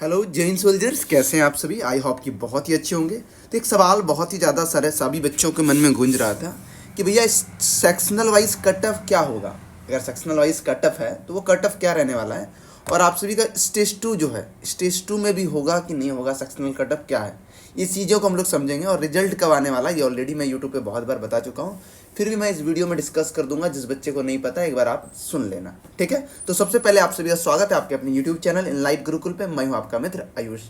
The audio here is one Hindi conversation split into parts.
हेलो जैन सोल्जर्स, कैसे हैं आप सभी। आई होप कि बहुत ही अच्छे होंगे। तो एक सवाल बहुत ही ज़्यादा सारे सभी बच्चों के मन में गूंज रहा था कि भैया इस सेक्शनल वाइज कट ऑफ क्या होगा। अगर सेक्शनल वाइज कट ऑफ है तो वो कट ऑफ क्या रहने वाला है, और आप सभी का स्टेज टू जो है, स्टेज टू में भी होगा कि नहीं होगा, सेक्शनल कट ऑफ क्या है, ये चीज़ों को हम लोग समझेंगे। और रिजल्ट कब आने वाला है ये ऑलरेडी मैं यूट्यूब पे बहुत बार बता चुका हूँ, फिर भी मैं इस वीडियो में डिस्कस कर दूंगा। जिस बच्चे को नहीं पता एक बार आप सुन लेना, ठीक है। तो सबसे पहले आप सभी का स्वागत है आपके अपने YouTube channel in live Gurukul पे। मैं हूँ आपका मित्र आयुष।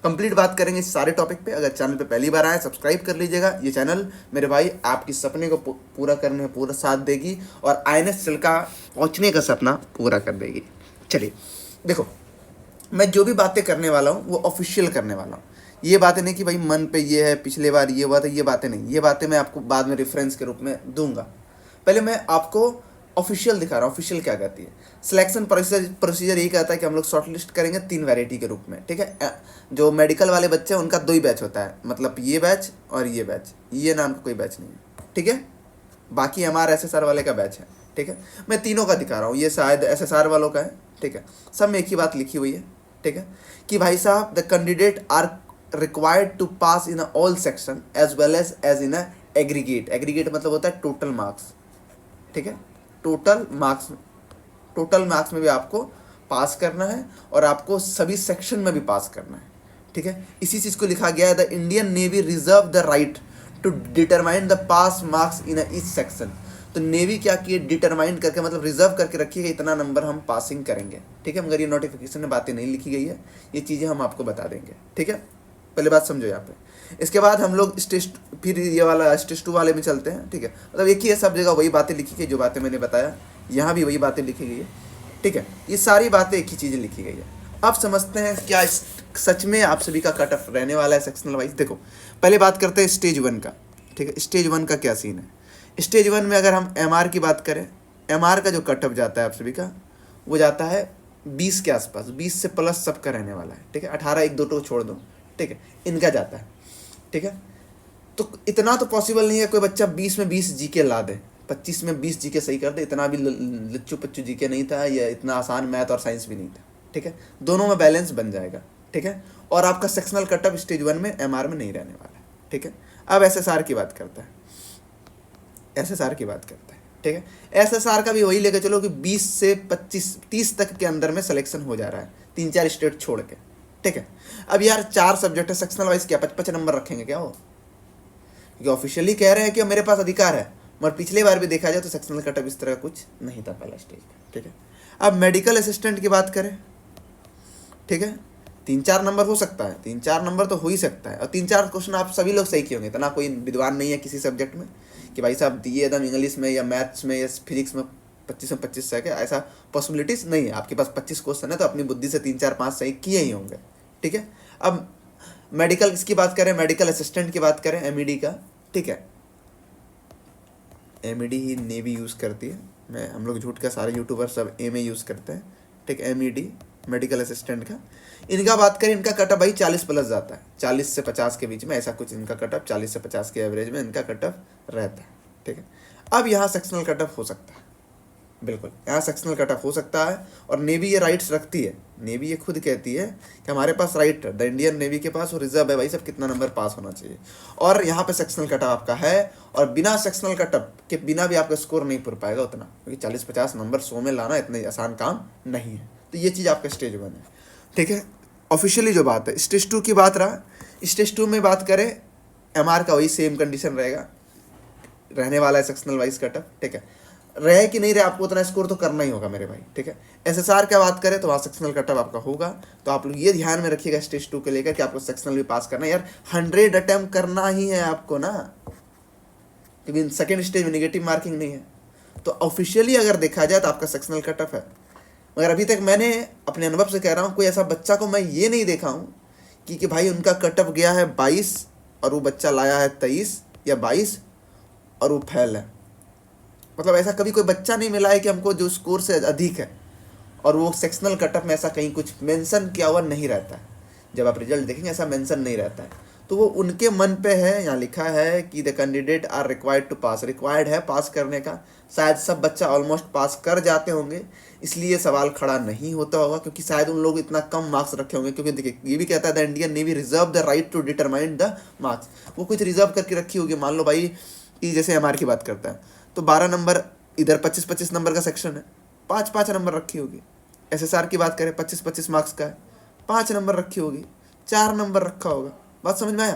कंप्लीट बात करेंगे इस सारे टॉपिक पे। अगर चैनल पे पहली बार आए सब्सक्राइब कर लीजिएगा। ये चैनल मेरे भाई आपकी सपने को पूरा करने में पूरा साथ देगी और INS का पहुँचने का सपना पूरा कर देगी। चलिए देखो, मैं जो भी बातें करने वाला हूँ वो ऑफिशियल करने वाला हूँ। ये बातें नहीं कि भाई मन पे ये है, पिछले बार ये हुआ था, ये बातें नहीं। ये बातें मैं आपको बाद में रेफरेंस के रूप में दूंगा। पहले मैं आपको ऑफिशियल दिखा रहा हूँ। ऑफिशियल क्या कहती है, सिलेक्शन प्रोसीजर यही कहता है कि हम लोग शॉर्टलिस्ट करेंगे 3 वैरायटी के रूप में, ठीक है। जो मेडिकल वाले बच्चे हैं उनका 2 ही बैच होता है, मतलब ये बैच और ये बैच, ये नाम का कोई बैच नहीं है, ठीक है। बाकी हमारा SSR वाले का बैच है, ठीक है। मैं तीनों का दिखा रहा हूँ, ये शायद SSR वालों का है, ठीक है। सब में एक ही बात लिखी हुई है, ठीक है, कि भाई साहब the candidate are required to pass in all section as well as in aggregate. Aggregate मतलब होता है टोटल मार्क्स, ठीक है। टोटल मार्क्स में भी आपको पास करना है और आपको सभी सेक्शन में भी पास करना है, ठीक है। इसी चीज़ को लिखा गया है, the Indian navy reserve the right to determine the pass marks in each section. तो नेवी क्या किए, डिटरमाइन करके मतलब रिजर्व करके रखिए कि इतना नंबर हम पासिंग करेंगे, ठीक है। मगर ये नोटिफिकेशन में बातें नहीं लिखी गई है, ये चीज़ें हम आपको बता देंगे, ठीक है। पहले बात समझो यहाँ पे। इसके बाद हम लोग फिर ये वाला स्टेज 2 वाले में चलते हैं, ठीक है। मतलब एक ही है, सब जगह वही बातें लिखी गई जो बातें मैंने बताया, यहाँ भी वही बातें लिखी गई है, ठीक है। ये सारी बातें एक ही चीज़ें लिखी गई है। अब समझते हैं क्या सच में आप सभी का कट ऑफ रहने वाला है सेक्शनल वाइज। देखो पहले बात करते हैं स्टेज 1 का, ठीक है। स्टेज 1 का क्या सीन है। स्टेज 1 में अगर हम MR की बात करें, MR का जो कट ऑफ जाता है आप सभी का, वो जाता है 20 के आसपास, 20 से प्लस सबका रहने वाला है, ठीक है। 18 1 2 तो छोड़ दो, ठीक है, इनका जाता है, ठीक है। तो इतना तो पॉसिबल नहीं है कोई बच्चा 20 में 20 जीके ला दे, 25 में 20 जीके सही कर दे। इतना भी लच्चू पच्चू जीके नहीं था, या इतना आसान मैथ और साइंस भी नहीं था, ठीक है। दोनों में बैलेंस बन जाएगा, ठीक है। और आपका सेक्शनल कट ऑफ स्टेज 1 में MR में नहीं रहने वाला है, ठीक है। अब SSR की बात करता है, SSR की बात करता है, ठीक है। SSR का भी वही लेकर चलो कि 20 से 25 30 तक के अंदर में सिलेक्शन हो जा रहा है, 3-4 स्टेट छोड़ के, ठीक है। अब यार 4 सब्जेक्ट है, सेक्शनल वाइज क्या 55 नंबर रखेंगे क्या वो, क्योंकि ऑफिशियली कह रहे हैं कि मेरे पास अधिकार है। मगर पिछले बार भी देखा जाए तो सेक्शनल कट ऑफ इस तरह का कुछ नहीं था पहला स्टेज पे, ठीक है। अब मेडिकल असिस्टेंट की बात करें, ठीक है, 3-4 नंबर हो सकता है, 3-4 नंबर तो हो ही सकता है। और 3-4 क्वेश्चन आप सभी लोग सही किए होंगे, इतना कोई विद्वान नहीं है किसी सब्जेक्ट में कि भाई साहब ये एकदम इंग्लिश में या मैथ्स में या फिजिक्स में 25 में 25 सही है, ऐसा पॉसिबिलिटीज नहीं है। आपके पास 25 क्वेश्चन है तो अपनी बुद्धि से 3-4-5 सही किए ही होंगे, ठीक है। अब मेडिकल इसकी बात करें, मेडिकल असिस्टेंट की बात करें, MED का, ठीक है। MED ही नेवी यूज़ करती है, मैं हम लोग झूठ का सारे यूट्यूबर सब MA यूज़ करते हैं, ठीक है। MED मेडिकल असिस्टेंट का, इनका बात करें, इनका कटअप भाई 40 प्लस जाता है, 40 से 50 के बीच में, ऐसा कुछ इनका कटअप 40 से 50 के एवरेज में इनका कटअप रहता है, ठीक है। अब यहाँ सेक्शनल कटअप हो सकता है, बिल्कुल यहाँ सेक्शनल कटअप हो सकता है। और नेवी ये राइट्स रखती है, नेवी ये खुद कहती है कि हमारे पास राइट है, द इंडियन नेवी के पास वो रिजर्व है भाई सब कितना नंबर पास होना चाहिए। और यहाँ पे सेक्शनल कटअप आपका है, और बिना सेक्शनल कटअप के बिना भी आपका स्कोर नहीं पूर पाएगा उतना, क्योंकि 40-50 नंबर 100 में लाना इतने आसान काम नहीं है। तो ये चीज़ आपका स्टेज 1 है, ठीक है। ऑफिशियली जो बात है, स्टेज 2 की बात रहा, स्टेज 2 में बात करें, MR का वही सेम कंडीशन रहेगा, रहने वाला है सेक्शनल वाइज कटअप, ठीक है। रहे कि नहीं रहे आपको उतना स्कोर तो करना ही होगा मेरे भाई, ठीक है। SSR क्या बात करें तो वहाँ सेक्शनल कटअप आपका होगा। तो आप लोग ये ध्यान में रखिएगा स्टेज 2 के लेकर कि आपको सेक्शनल भी पास करना है यार, 100 अटेम्प्ट करना ही है आपको ना, क्योंकि सेकेंड स्टेज में नेगेटिव मार्किंग नहीं है। तो ऑफिशियली अगर देखा जाए तो आपका सेक्शनल कटअप है, मगर अभी तक मैंने अपने अनुभव से कह रहा हूँ कोई ऐसा बच्चा को मैं ये नहीं देखा हूँ कि भाई उनका कटअप गया है 22 और वो बच्चा लाया है 23 या 22 और वो फेल है। मतलब ऐसा कभी कोई बच्चा नहीं मिला है कि हमको जो स्कोर से अधिक है और वो सेक्शनल कटअप में ऐसा कहीं कुछ मेंशन किया हुआ नहीं रहता है। जब आप रिजल्ट देखेंगे ऐसा मेंशन नहीं रहता है। तो वो उनके मन पे है। यहाँ लिखा है कि the candidate are required to pass, required है पास करने का। शायद सब बच्चा ऑलमोस्ट पास कर जाते होंगे, इसलिए सवाल खड़ा नहीं होता होगा, क्योंकि शायद उन लोग इतना कम मार्क्स रखे होंगे। क्योंकि देखिए ये भी कहता है the Indian navy reserve the right to determine the marks, वो कुछ रिजर्व करके रखी होगी। मान लो भाई कि जैसे एमआर की बात करता है तो 12 नंबर, इधर 25-25 नंबर का सेक्शन है, 5-5 नंबर रखी होगी। एसएसआर की बात करें 25-25 मार्क्स का है, 5 नंबर रखी होगी, 4 नंबर रखा होगा। बात समझ में आया?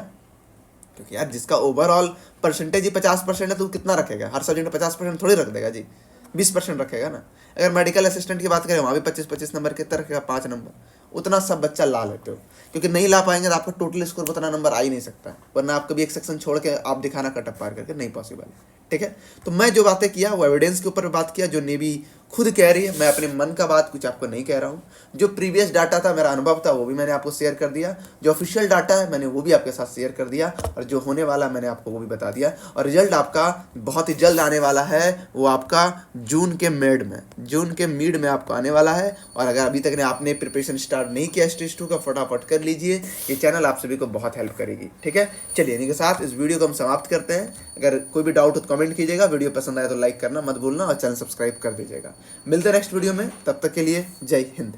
क्योंकि यार जिसका ओवरऑल परसेंटेज ही 50% है तो कितना रखेगा? हर सब्जेक्ट में 50% थोड़ी रख देगा जी, 20% रखेगा ना। अगर मेडिकल असिस्टेंट की बात करें वहाँ भी 25-25 नंबर कितना रखेगा? 5 नंबर। उतना सब बच्चा ला लेते हो, क्योंकि नहीं ला पाएंगे तो आपका टोटल स्कोर उतना नंबर आ ही नहीं सकता है, वरना आप कभी एक सेक्शन छोड़ के आप दिखाना कटअप पार करके नहीं पॉसिबल है। ठीक है, तो मैं जो बातें किया वो एविडेंस के ऊपर बात किया, जो नेवी खुद कह रही है, मैं अपने मन का बात कुछ आपको नहीं कह रहा हूँ। जो प्रीवियस डाटा था, मेरा अनुभव था, वो भी मैंने आपको शेयर कर दिया। जो ऑफिशियल डाटा है मैंने वो भी आपके साथ शेयर कर दिया, और जो होने वाला मैंने आपको वो भी बता दिया। और रिजल्ट आपका बहुत ही जल्द आने वाला है, वो आपका जून के मिड में आपको आने वाला है। और अगर अभी तक आपने प्रिपरेशन स्टार्ट नहीं किया स्टेज 2 का, फटाफट कर लीजिए, ये चैनल आप सभी को बहुत हेल्प करेगी। ठीक है, चलिए इन्हीं के साथ इस वीडियो को हम समाप्त करते हैं। अगर कोई भी डाउट हो तो कमेंट कीजिएगा, वीडियो पसंद आए तो लाइक करना मत भूलना, और चैनल सब्सक्राइब कर दीजिएगा। मिलते हैं नेक्स्ट वीडियो में, तब तक के लिए जय हिंद।